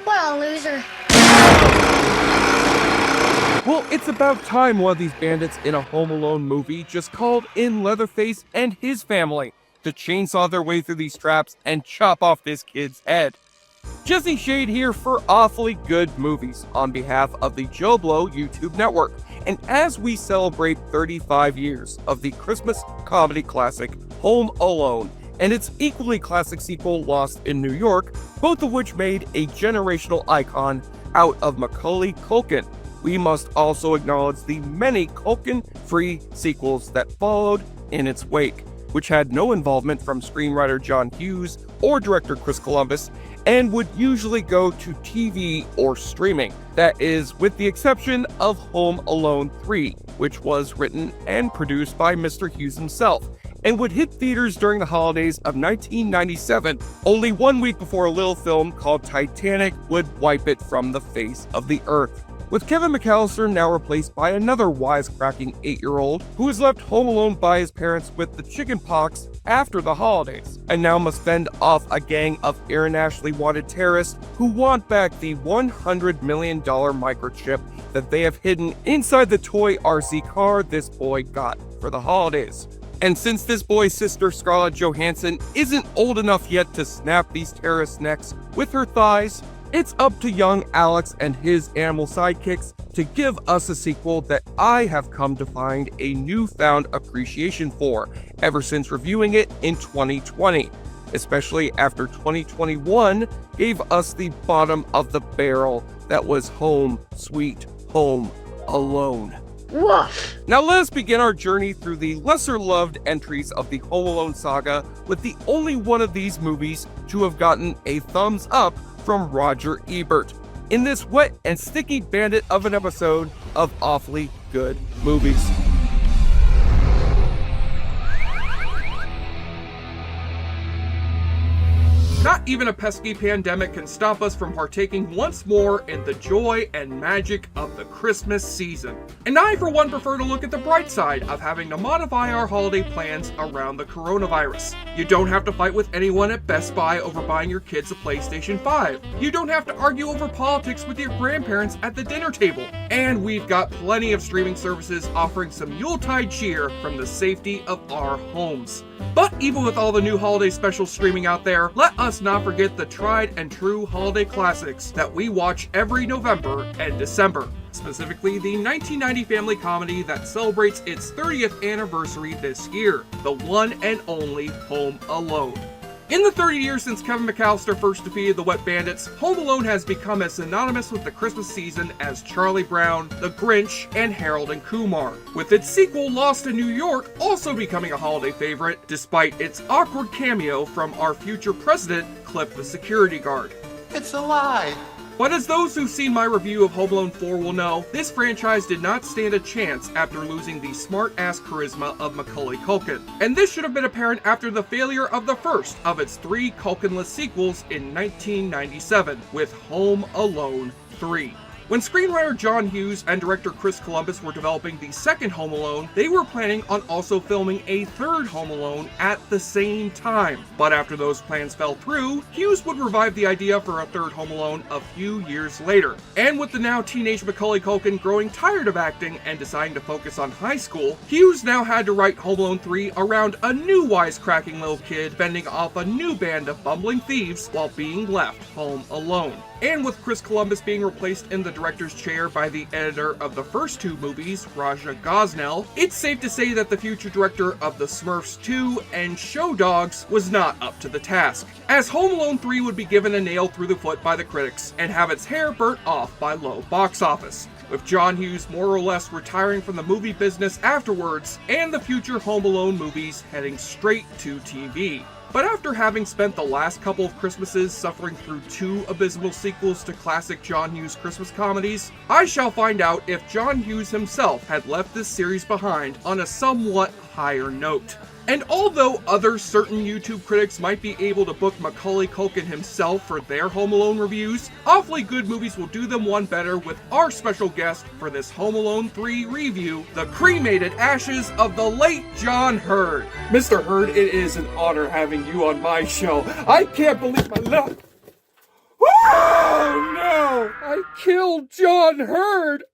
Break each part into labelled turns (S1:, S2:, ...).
S1: What a loser.
S2: Well, it's about time one of these bandits in a Home Alone movie just called in Leatherface and his family to chainsaw their way through these traps and chop off this kid's head. Jesse Shade here for Awfully Good Movies on behalf of the JoBlo YouTube network. And as we celebrate 35 years of the Christmas comedy classic Home Alone and its equally classic sequel Lost in New York, both of which made a generational icon out of Macaulay Culkin, we must also acknowledge the many Culkin-free sequels that followed in its wake, which had no involvement from screenwriter John Hughes or director Chris Columbus, and would usually go to TV or streaming. That is, with the exception of Home Alone 3, which was written and produced by Mr. Hughes himself, and would hit theaters during the holidays of 1997, only 1 week before a little film called Titanic would wipe it from the face of the earth. With Kevin McCallister now replaced by another wisecracking 8-year-old who was left home alone by his parents with the chicken pox after the holidays, and now must fend off a gang of internationally wanted terrorists who want back the $100 million microchip that they have hidden inside the toy RC car this boy got for the holidays. And since this boy's sister Scarlett Johansson isn't old enough yet to snap these terrorists' necks with her thighs, it's up to young Alex and his animal sidekicks to give us a sequel that I have come to find a newfound appreciation for ever since reviewing it in 2020, especially after 2021 gave us the bottom of the barrel that was Home Sweet Home Alone.
S1: Woof.
S2: Now let us begin our journey through the lesser-loved entries of the Home Alone saga with the only one of these movies to have gotten a thumbs up from Roger Ebert in this wet and sticky bandit of an episode of Awfully Good Movies. Not even a pesky pandemic can stop us from partaking once more in the joy and magic of the Christmas season. And I, for one, prefer to look at the bright side of having to modify our holiday plans around the coronavirus. You don't have to fight with anyone at Best Buy over buying your kids a PlayStation 5. You don't have to argue over politics with your grandparents at the dinner table. And we've got plenty of streaming services offering some Yuletide cheer from the safety of our homes. But even with all the new holiday specials streaming out there, let us not forget the tried and true holiday classics that we watch every November and December. Specifically, the 1990 family comedy that celebrates its 30th anniversary this year, the one and only Home Alone. In the 30 years since Kevin McCallister first defeated the Wet Bandits, Home Alone has become as synonymous with the Christmas season as Charlie Brown, The Grinch, and Harold and Kumar, with its sequel Lost in New York also becoming a holiday favorite, despite its awkward cameo from our future president, Cliff the security guard.
S3: It's a lie!
S2: But as those who've seen my review of Home Alone 4 will know, this franchise did not stand a chance after losing the smart-ass charisma of Macaulay Culkin. And this should have been apparent after the failure of the first of its 3 Culkinless sequels in 1997, with Home Alone 3. When screenwriter John Hughes and director Chris Columbus were developing the second Home Alone, they were planning on also filming a third Home Alone at the same time. But after those plans fell through, Hughes would revive the idea for a third Home Alone a few years later. And with the now teenage Macaulay Culkin growing tired of acting and deciding to focus on high school, Hughes now had to write Home Alone 3 around a new wisecracking little kid fending off a new band of bumbling thieves while being left home alone. And with Chris Columbus being replaced in the director's chair by the editor of the first 2 movies, Raja Gosnell, it's safe to say that the future director of The Smurfs 2 and Show Dogs was not up to the task, as Home Alone 3 would be given a nail through the foot by the critics and have its hair burnt off by low box office, with John Hughes more or less retiring from the movie business afterwards, and the future Home Alone movies heading straight to TV. But after having spent the last couple of Christmases suffering through 2 abysmal sequels to classic John Hughes Christmas comedies, I shall find out if John Hughes himself had left this series behind on a somewhat higher note. And although other certain YouTube critics might be able to book Macaulay Culkin himself for their Home Alone reviews, Awfully Good Movies will do them one better with our special guest for this Home Alone 3 review, the cremated ashes of the late John Hurd. Mr. Hurd, it is an honor having you on my show. I can't believe my luck. Oh, no! killed John Hurd!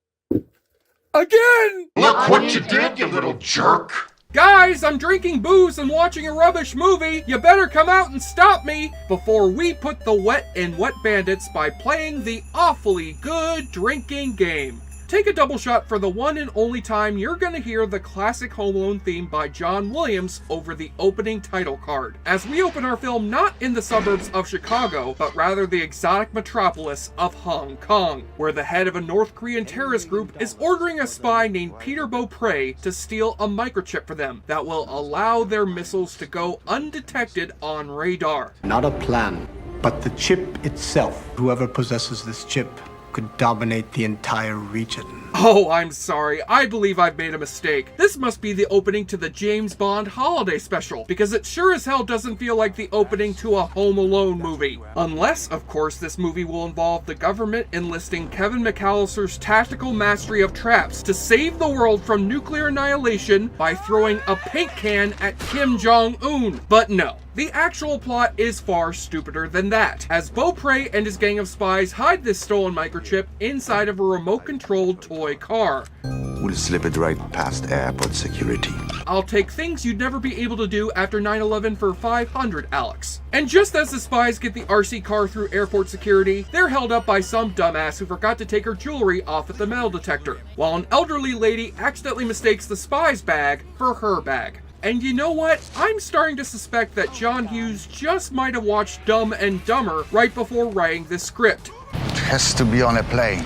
S2: Again!
S1: Look what you did, you little jerk!
S2: Guys, I'm drinking booze and watching a rubbish movie. You better come out and stop me before we put the wet in Wet Bandits by playing the awfully good drinking game. Take a double shot for the one and only time you're gonna hear the classic Home Alone theme by John Williams over the opening title card, as we open our film not in the suburbs of Chicago, but rather the exotic metropolis of Hong Kong, where the head of a North Korean terrorist group is ordering a spy named Peter Beaupre to steal a microchip for them that will allow their missiles to go undetected on radar.
S3: Not a plan, but the chip itself. Whoever possesses this chip could dominate the entire region.
S2: Oh, I'm sorry. I believe I've made a mistake. This must be the opening to the James Bond holiday special, because it sure as hell doesn't feel like the opening to a Home Alone movie. Unless, of course, this movie will involve the government enlisting Kevin McCallister's tactical mastery of traps to save the world from nuclear annihilation by throwing a paint can at Kim Jong-un. But no. The actual plot is far stupider than that, as Beaupre and his gang of spies hide this stolen microchip inside of a remote-controlled toy car.
S4: We'll slip it right past airport security.
S2: I'll take things you'd never be able to do after 9/11 for 500, Alex. And just as the spies get the RC car through airport security, they're held up by some dumbass who forgot to take her jewelry off at the metal detector, while an elderly lady accidentally mistakes the spy's bag for her bag. And you know what? I'm starting to suspect that John Hughes just might have watched Dumb and Dumber right before writing this script.
S4: It has to be on a plane.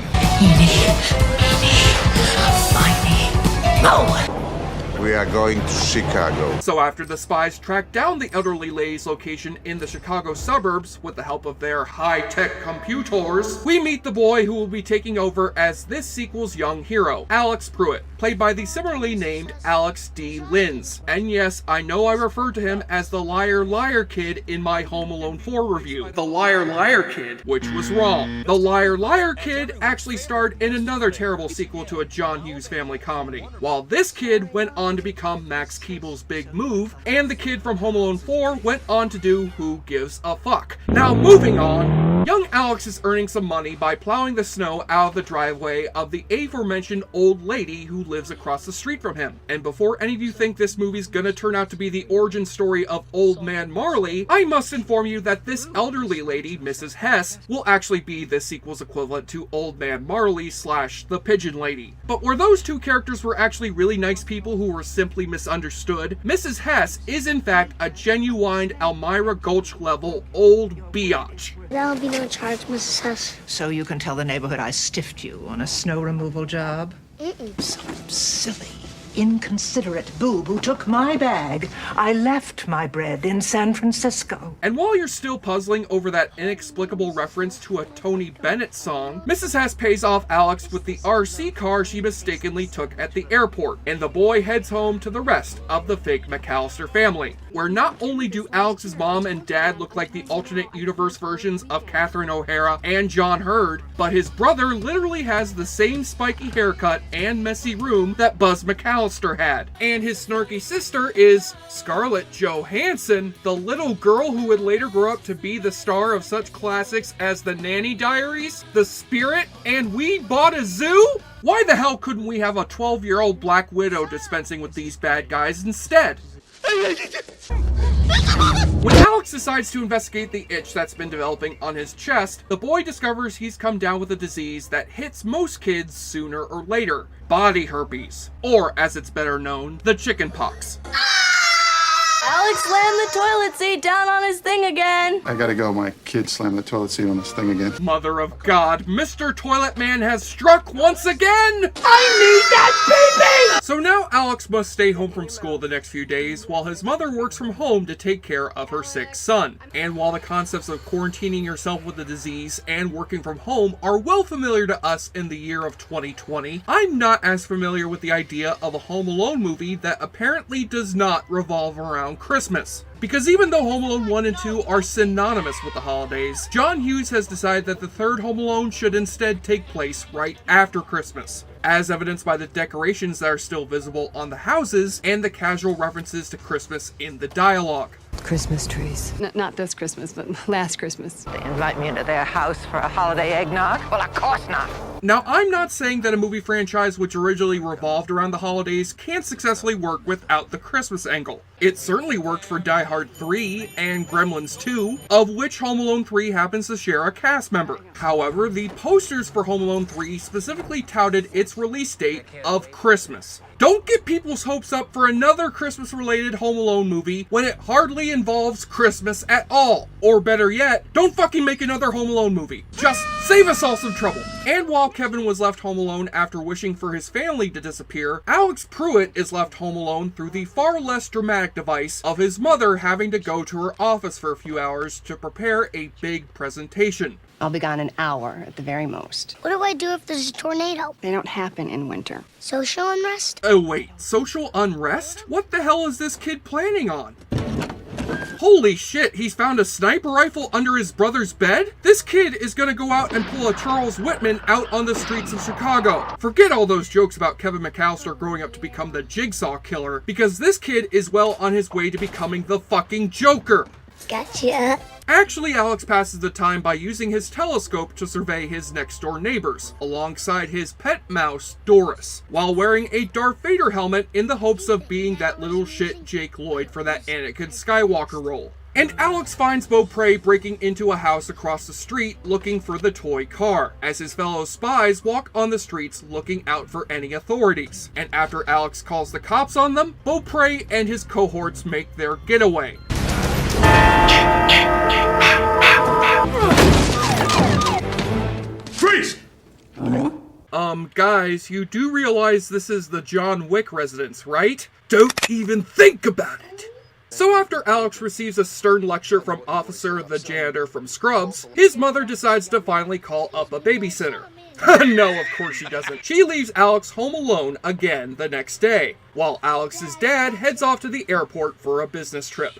S4: We are going to Chicago.
S2: So after the spies track down the elderly lady's location in the Chicago suburbs with the help of their high-tech computers, we meet the boy who will be taking over as this sequel's young hero, Alex Pruitt, played by the similarly named Alex D. Linz. And yes, I know I referred to him as the Liar Kid in my Home Alone 4 review. The Liar Kid, which was wrong. The Liar Kid actually starred in another terrible sequel to a John Hughes family comedy, while this kid went on to become Max Keeble's Big Move, and the kid from Home Alone 4 went on to do Who Gives a Fuck. Now moving on, young Alex is earning some money by plowing the snow out of the driveway of the aforementioned old lady who lives across the street from him. And before any of you think this movie's gonna turn out to be the origin story of Old Man Marley, I must inform you that this elderly lady, Mrs. Hess, will actually be this sequel's equivalent to Old Man Marley / the Pigeon Lady. But where those two characters were actually really nice people who were simply misunderstood, Mrs. Hess is in fact a genuine Elmira Gulch level old biatch.
S5: There'll be no charge, Mrs. Hess.
S6: So you can tell the neighborhood I stiffed you on a snow removal job?
S5: Mm-mm.
S6: Silly, inconsiderate boob who took my bag. I left my bread in San Francisco.
S2: And while you're still puzzling over that inexplicable reference to a Tony Bennett song, Mrs. Hess pays off Alex with the RC car she mistakenly took at the airport, and the boy heads home to the rest of the fake McCallister family, where not only do Alex's mom and dad look like the alternate universe versions of Catherine O'Hara and John Hurd, but his brother literally has the same spiky haircut and messy room that Buzz McCallister had. And his snarky sister is Scarlett Johansson, the little girl who would later grow up to be the star of such classics as The Nanny Diaries, The Spirit, and We Bought a Zoo? Why the hell couldn't we have a 12-year-old Black Widow dispensing with these bad guys instead? When Alex decides to investigate the itch that's been developing on his chest, the boy discovers he's come down with a disease that hits most kids sooner or later: body herpes, or as it's better known, the chicken pox.
S7: Alex slammed the toilet seat down on his thing again.
S1: I gotta go. My kid slammed the toilet seat on this thing again.
S2: Mother of God, Mr. Toilet Man has struck once again! I need that baby! So now Alex must stay home from school the next few days while his mother works from home to take care of her sick son. And while the concepts of quarantining yourself with the disease and working from home are well familiar to us in the year of 2020, I'm not as familiar with the idea of a Home Alone movie that apparently does not revolve around Christmas. Because even though Home Alone 1 and 2 are synonymous with the holidays, John Hughes has decided that the third Home Alone should instead take place right after Christmas, as evidenced by the decorations that are still visible on the houses and the casual references to Christmas in the dialogue.
S8: Christmas trees.
S9: Not this Christmas, but last Christmas.
S6: They invite me into their house for a holiday eggnog? Well, of course not.
S2: Now, I'm not saying that a movie franchise which originally revolved around the holidays can't successfully work without the Christmas angle. It certainly worked for Die Hard 3 and Gremlins 2, of which Home Alone 3 happens to share a cast member. However, the posters for Home Alone 3 specifically touted its release date of Christmas. Don't get people's hopes up for another Christmas-related Home Alone movie when it hardly involves Christmas at all. Or better yet, don't fucking make another Home Alone movie. Just save us all some trouble. And while Kevin was left home alone after wishing for his family to disappear, Alex Pruitt is left home alone through the far less dramatic device of his mother having to go to her office for a few hours to prepare a big presentation.
S9: I'll be gone an hour at the very most.
S5: What do I do if there's a tornado?
S9: They don't happen in winter.
S5: Social unrest?
S2: Oh wait, social unrest? What the hell is this kid planning on? Holy shit, he's found a sniper rifle under his brother's bed? This kid is gonna go out and pull a Charles Whitman out on the streets of Chicago. Forget all those jokes about Kevin McCallister growing up to become the Jigsaw Killer, because this kid is well on his way to becoming the fucking Joker.
S5: Gotcha.
S2: Actually, Alex passes the time by using his telescope to survey his next-door neighbors, alongside his pet mouse, Doris, while wearing a Darth Vader helmet in the hopes of being that little shit Jake Lloyd for that Anakin Skywalker role. And Alex finds Beaupre breaking into a house across the street looking for the toy car, as his fellow spies walk on the streets looking out for any authorities. And after Alex calls the cops on them, Beaupre and his cohorts make their getaway.
S1: Freeze!
S2: Guys, you do realize this is the John Wick residence, right? Don't even think about it! So after Alex receives a stern lecture from Officer the janitor from Scrubs, his mother decides to finally call up a babysitter. No, of course she doesn't. She leaves Alex home alone again the next day, while Alex's dad heads off to the airport for a business trip.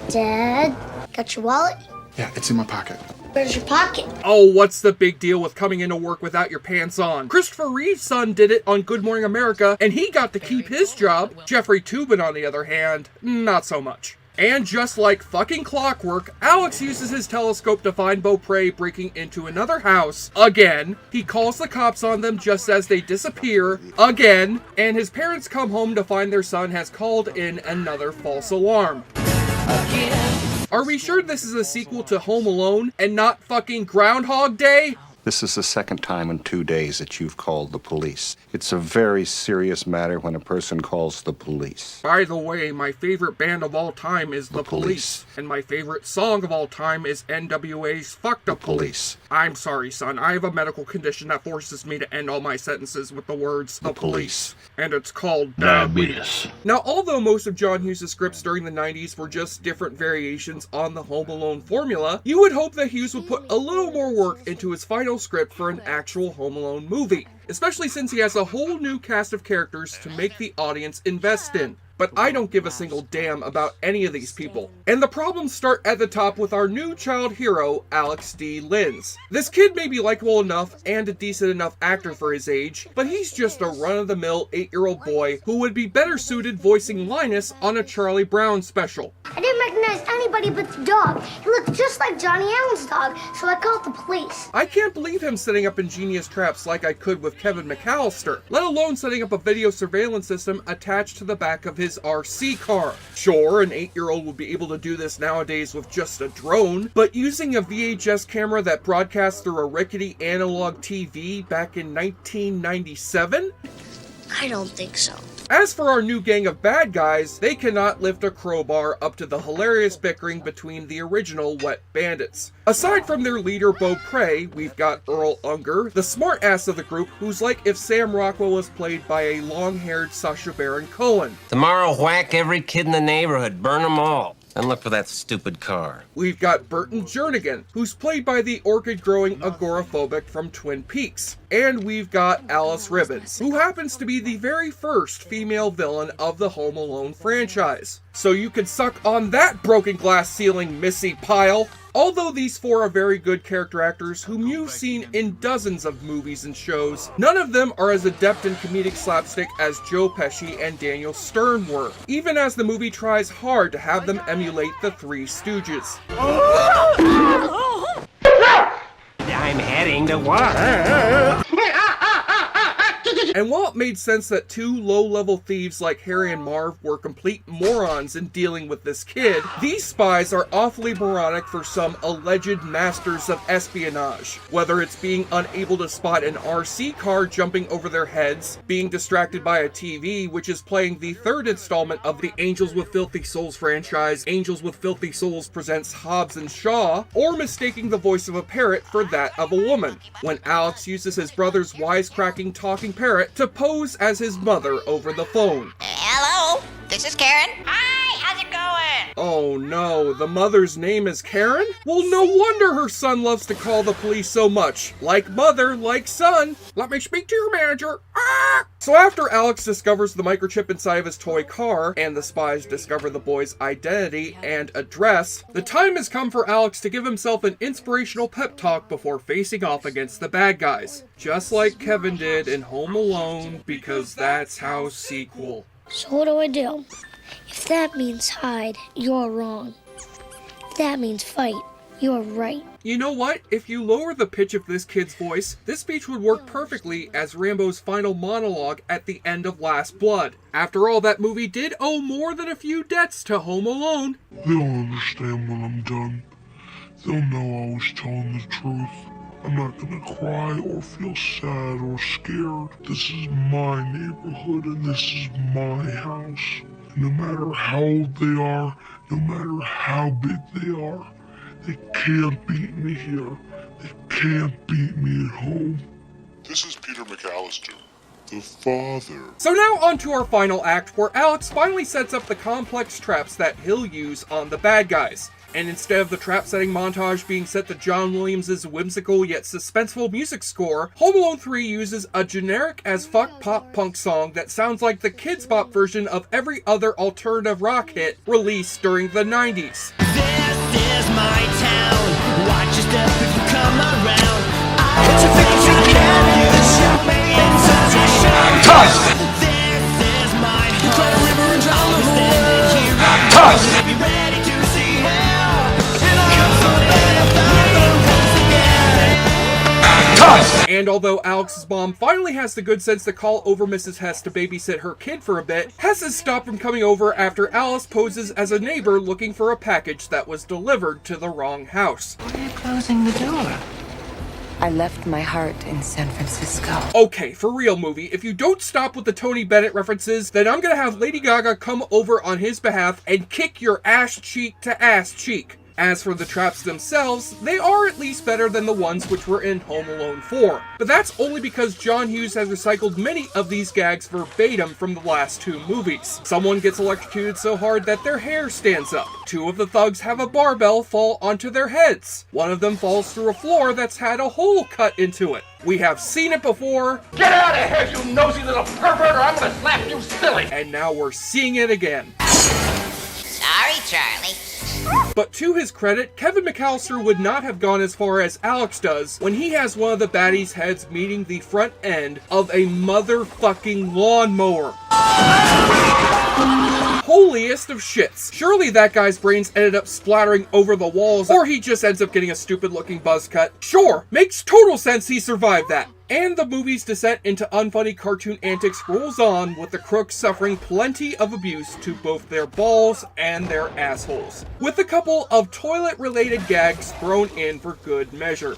S5: Dad, got your wallet?
S1: Yeah, it's in my pocket.
S5: Where's your pocket?
S2: Oh, what's the big deal with coming into work without your pants on? Christopher Reeve's son did it on Good Morning America, and he got to keep his job. Jeffrey Toobin, on the other hand, not so much. And just like fucking clockwork, Alex uses his telescope to find Beaupre breaking into another house, again. He calls the cops on them just as they disappear, again. And his parents come home to find their son has called in another false alarm. Are we sure this is a sequel to Home Alone and not fucking Groundhog Day?
S4: This is the second time in 2 days that you've called the police. It's a very serious matter when a person calls the police.
S2: By the way, my favorite band of all time is The Police. And my favorite song of all time is NWA's Fuck the Police. I'm sorry, son. I have a medical condition that forces me to end all my sentences with the words, The Police. And it's called diabetes. Now, although most of John Hughes' scripts during the 90s were just different variations on the Home Alone formula, you would hope that Hughes would put a little more work into his final script for an actual Home Alone movie, especially since he has a whole new cast of characters to make the audience invest in. But I don't give a single damn about any of these people. And the problems start at the top with our new child hero, Alex D. Linz. This kid may be likable enough and a decent enough actor for his age, but he's just a run-of-the-mill 8-year-old boy who would be better suited voicing Linus on a Charlie Brown special.
S5: I didn't recognize anybody but the dog. He looked just like Johnny Allen's dog, so I called the police.
S2: I can't believe him setting up ingenious traps like I could with Kevin McCallister, let alone setting up a video surveillance system attached to the back of his RC car. Sure, an 8-year-old would be able to do this nowadays with just a drone, but using a VHS camera that broadcasts through a rickety analog TV back in 1997?
S5: I don't think so.
S2: As for our new gang of bad guys, they cannot lift a crowbar up to the hilarious bickering between the original Wet Bandits. Aside from their leader Beaupre, we've got Earl Unger, the smart-ass of the group, who's like if Sam Rockwell was played by a long-haired Sacha Baron Cohen.
S10: Tomorrow, whack every kid in the neighborhood, burn them all. And look for that stupid car.
S2: We've got Burton Jernigan, who's played by the orchid-growing agoraphobic from Twin Peaks. And we've got Alice Ribbons, who happens to be the very first female villain of the Home Alone franchise. So you can suck on that broken glass ceiling, Missy Pyle. Although these four are very good character actors whom you've seen in dozens of movies and shows, none of them are as adept in comedic slapstick as Joe Pesci and Daniel Stern were, even as the movie tries hard to have them emulate the Three Stooges.
S10: I'm heading to war.
S2: And while it made sense that two low-level thieves like Harry and Marv were complete morons in dealing with this kid, these spies are awfully moronic for some alleged masters of espionage. Whether it's being unable to spot an RC car jumping over their heads, being distracted by a TV which is playing the third installment of the Angels with Filthy Souls franchise, Angels with Filthy Souls presents Hobbs and Shaw, or mistaking the voice of a parrot for that of a woman, when Alex uses his brother's wisecracking talking parrot to pose as his mother over the phone.
S8: Hello, this is Karen. Hi, how's it going?
S2: Oh no, the mother's name is Karen? Well, no wonder her son loves to call the police so much. Like mother, like son. Let me speak to your manager. Ah! So after Alex discovers the microchip inside of his toy car, and the spies discover the boy's identity and address, the time has come for Alex to give himself an inspirational pep talk before facing off against the bad guys. Just like Kevin did in Home Alone, because that's how sequel.
S5: So what do I do? If that means hide, you're wrong. If that means fight, you're right.
S2: You know what? If you lower the pitch of this kid's voice, this speech would work perfectly as Rambo's final monologue at the end of Last Blood. After all, that movie did owe more than a few debts to Home Alone.
S11: They'll understand when I'm done. They'll know I was telling the truth. I'm not gonna cry or feel sad or scared. This is my neighborhood and this is my house. No matter how old they are, no matter how big they are, they can't beat me here. They can't beat me at home.
S12: This is Peter McCallister, the father.
S2: So now on to our final act, where Alex finally sets up the complex traps that he'll use on the bad guys. And instead of the trap-setting montage being set to John Williams' whimsical yet suspenseful music score, Home Alone 3 uses a generic-as-fuck pop-punk song that sounds like the Kids Bop version of every other alternative rock hit released during the 90s.
S13: This is my town. Watch your step if you come around. Put your feet to the canvas. You may inside.
S1: Toss!
S13: This is my home. You cry a river and drown the whole.
S1: Toss!
S13: Be ready to see hell.
S2: And although Alex's mom finally has the good sense to call over Mrs. Hess to babysit her kid for a bit, Hess is stopped from coming over after Alice poses as a neighbor looking for a package that was delivered to the wrong house.
S6: Why are you closing the door?
S9: I left my heart in San Francisco.
S2: Okay, for real, movie, if you don't stop with the Tony Bennett references, then I'm gonna have Lady Gaga come over on his behalf and kick your ass cheek to ass cheek. As for the traps themselves, they are at least better than the ones which were in Home Alone 4. But that's only because John Hughes has recycled many of these gags verbatim from the last two movies. Someone gets electrocuted so hard that their hair stands up. Two of the thugs have a barbell fall onto their heads. One of them falls through a floor that's had a hole cut into it. We have seen it before.
S14: Get out of here, you nosy little pervert, or I'm gonna slap you silly!
S2: And now we're seeing it again.
S8: Sorry, Charlie.
S2: But to his credit, Kevin McCallister would not have gone as far as Alex does when he has one of the baddies' heads meeting the front end of a motherfucking lawnmower. Holiest of shits. Surely that guy's brains ended up splattering over the walls, or he just ends up getting a stupid looking buzz cut. Sure, makes total sense he survived that. And the movie's descent into unfunny cartoon antics rolls on, with the crooks suffering plenty of abuse to both their balls and their assholes, with a couple of toilet-related gags thrown in for good measure.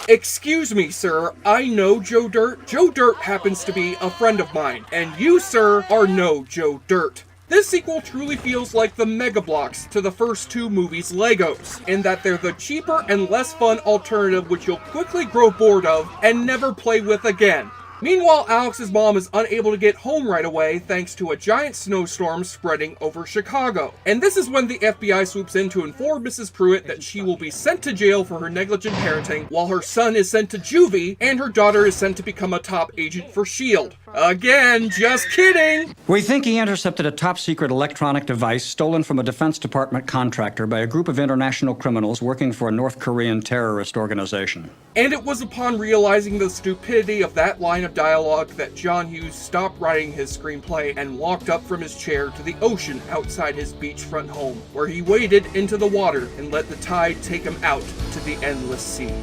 S2: Excuse me, sir, I know Joe Dirt. Joe Dirt happens to be a friend of mine, and you, sir, are no Joe Dirt. This sequel truly feels like the Mega Bloks to the first two movies' Legos, in that they're the cheaper and less fun alternative which you'll quickly grow bored of and never play with again. Meanwhile, Alex's mom is unable to get home right away thanks to a giant snowstorm spreading over Chicago. And this is when the FBI swoops in to inform Mrs. Pruitt that she will be sent to jail for her negligent parenting, while her son is sent to juvie and her daughter is sent to become a top agent for S.H.I.E.L.D. Again, just kidding!
S15: We think he intercepted a top-secret electronic device stolen from a Defense Department contractor by a group of international criminals working for a North Korean terrorist organization.
S2: And it was upon realizing the stupidity of that line of dialogue that John Hughes stopped writing his screenplay and walked up from his chair to the ocean outside his beachfront home, where he waded into the water and let the tide take him out to the endless sea.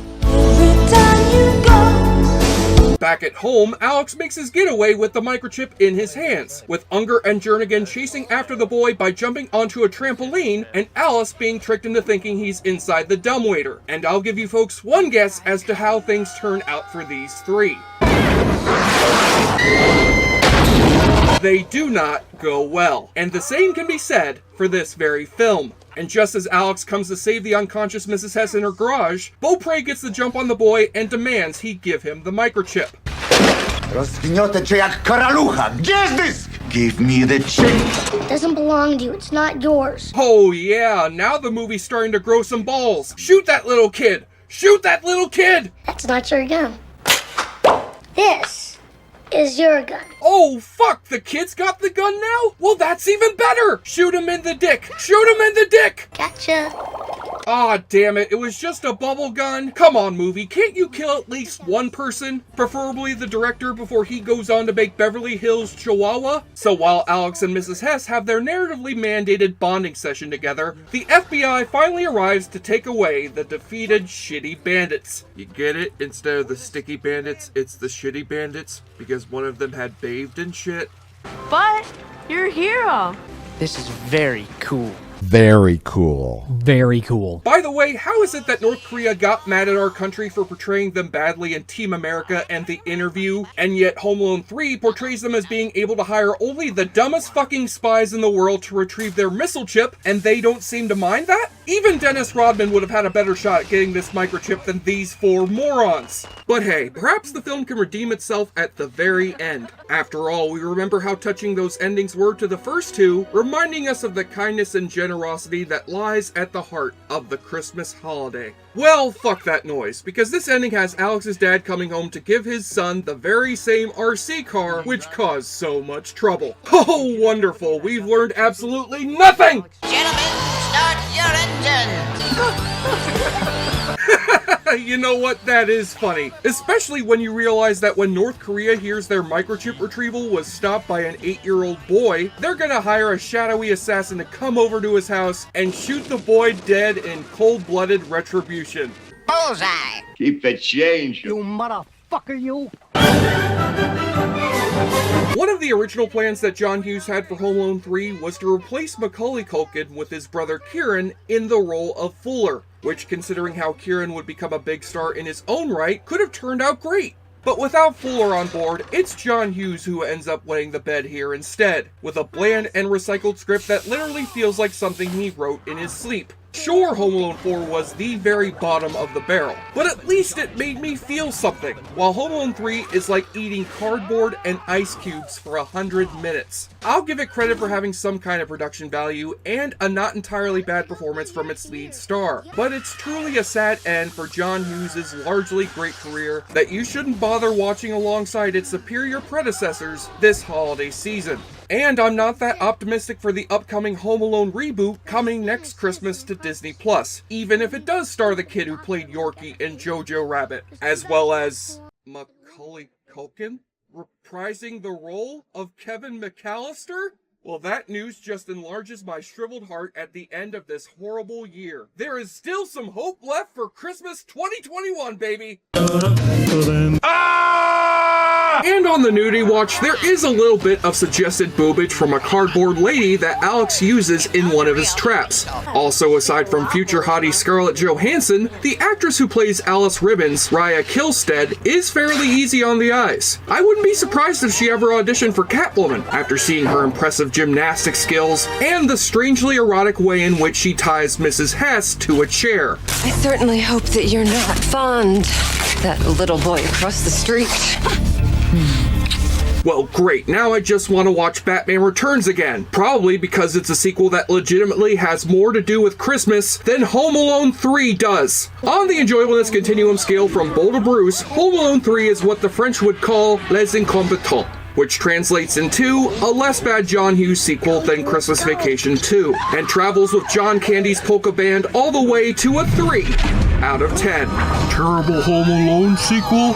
S2: Back at home, Alex makes his getaway with the microchip in his hands, with Unger and Jernigan chasing after the boy by jumping onto a trampoline, and Alice being tricked into thinking he's inside the dumbwaiter. And I'll give you folks one guess as to how things turn out for these three. They do not go well, and the same can be said for this very film. And just as Alex comes to save the unconscious Mrs. Hess in her garage, Beaupre gets the jump on the boy and demands he give him the microchip.
S1: Give me the chip.
S5: It doesn't belong to you. It's not yours.
S2: Oh yeah, now the movie's starting to grow some balls. Shoot that little kid! Shoot that little kid!
S5: That's not your gun. This is your gun.
S2: Oh fuck, the kid's got the gun now? Well, that's even better! Shoot him in the dick! Shoot him in the dick!
S5: Gotcha.
S2: Aw, damn it, it was just a bubble gun. Come on, movie, can't you kill at least one person? Preferably the director before he goes on to make Beverly Hills Chihuahua? So while Alex and Mrs. Hess have their narratively mandated bonding session together, the FBI finally arrives to take away the defeated shitty bandits. You get it? Instead of the sticky bandits, it's the shitty bandits, because one of them had bathed in shit.
S7: But you're a hero.
S16: This is very cool.
S17: Very cool.
S16: Very cool.
S2: By the way, how is it that North Korea got mad at our country for portraying them badly in Team America and The Interview, and yet Home Alone 3 portrays them as being able to hire only the dumbest fucking spies in the world to retrieve their missile chip, and they don't seem to mind that? Even Dennis Rodman would have had a better shot at getting this microchip than these four morons. But hey, perhaps the film can redeem itself at the very end. After all, we remember how touching those endings were to the first two, reminding us of the kindness and generosity that lies at the heart of the Christmas holiday. Well, fuck that noise, because this ending has Alex's dad coming home to give his son the very same RC car which caused so much trouble. Oh, wonderful, we've learned absolutely nothing!
S8: Gentlemen, start your engines!
S2: You know what? That is funny. Especially when you realize that when North Korea hears their microchip retrieval was stopped by an 8-year-old boy, they're gonna hire a shadowy assassin to come over to his house and shoot the boy dead in cold-blooded retribution.
S8: Bullseye!
S1: Keep the change.
S6: You motherfucker, you!
S2: One of the original plans that John Hughes had for Home Alone 3 was to replace Macaulay Culkin with his brother Kieran in the role of Fuller, which, considering how Kieran would become a big star in his own right, could have turned out great. But without Fuller on board, it's John Hughes who ends up wetting the bed here instead, with a bland and recycled script that literally feels like something he wrote in his sleep. Sure, Home Alone 4 was the very bottom of the barrel, but at least it made me feel something, while Home Alone 3 is like eating cardboard and ice cubes for 100 minutes. I'll give it credit for having some kind of production value and a not entirely bad performance from its lead star, but it's truly a sad end for John Hughes' largely great career that you shouldn't bother watching alongside its superior predecessors this holiday season. And I'm not that optimistic for the upcoming Home Alone reboot coming next Christmas to Disney+, even if it does star the kid who played Yorkie in Jojo Rabbit, as well as Macaulay Culkin reprising the role of Kevin McCallister? Well, that news just enlarges my shriveled heart at the end of this horrible year. There is still some hope left for Christmas 2021, baby! And on the nudity watch, there is a little bit of suggested boobage from a cardboard lady that Alex uses in one of his traps. Also, aside from future hottie Scarlett Johansson, the actress who plays Alice Ribbons, Raya Kilstead, is fairly easy on the eyes. I wouldn't be surprised if she ever auditioned for Catwoman after seeing her impressive gymnastic skills and the strangely erotic way in which she ties Mrs. Hess to a chair.
S9: I certainly hope that you're not fond of that little boy across the street.
S2: Well, great, now I just want to watch Batman Returns again. Probably because it's a sequel that legitimately has more to do with Christmas than Home Alone 3 does. On the enjoyableness continuum scale from Bowl to Bruce, Home Alone 3 is what the French would call les incompetents. which translates into a less bad John Hughes sequel than Christmas Vacation 2, and travels with John Candy's polka band all the way to a 3 out of 10.
S11: Terrible Home Alone sequel?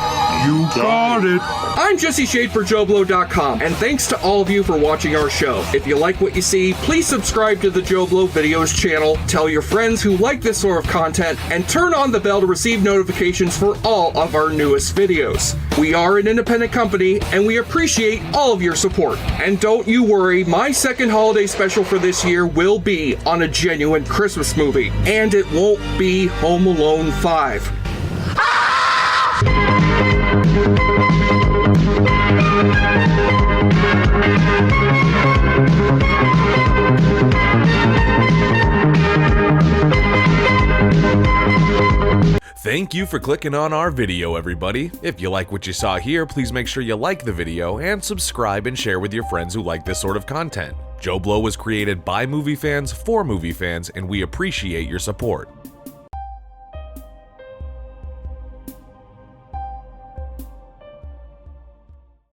S11: You got it.
S2: I'm Jesse Shade for JoBlo.com, and thanks to all of you for watching our show. If you like what you see, please subscribe to the JoBlo Videos channel, tell your friends who like this sort of content, and turn on the bell to receive notifications for all of our newest videos. We are an independent company, and we appreciate all of your support. And don't you worry, my second holiday special for this year will be on a genuine Christmas movie, and it won't be Home Alone 5.
S18: Thank you for clicking on our video, everybody. If you like what you saw here, please make sure you like the video and subscribe and share with your friends who like this sort of content. JoBlo was created by movie fans for movie fans, and we appreciate your support.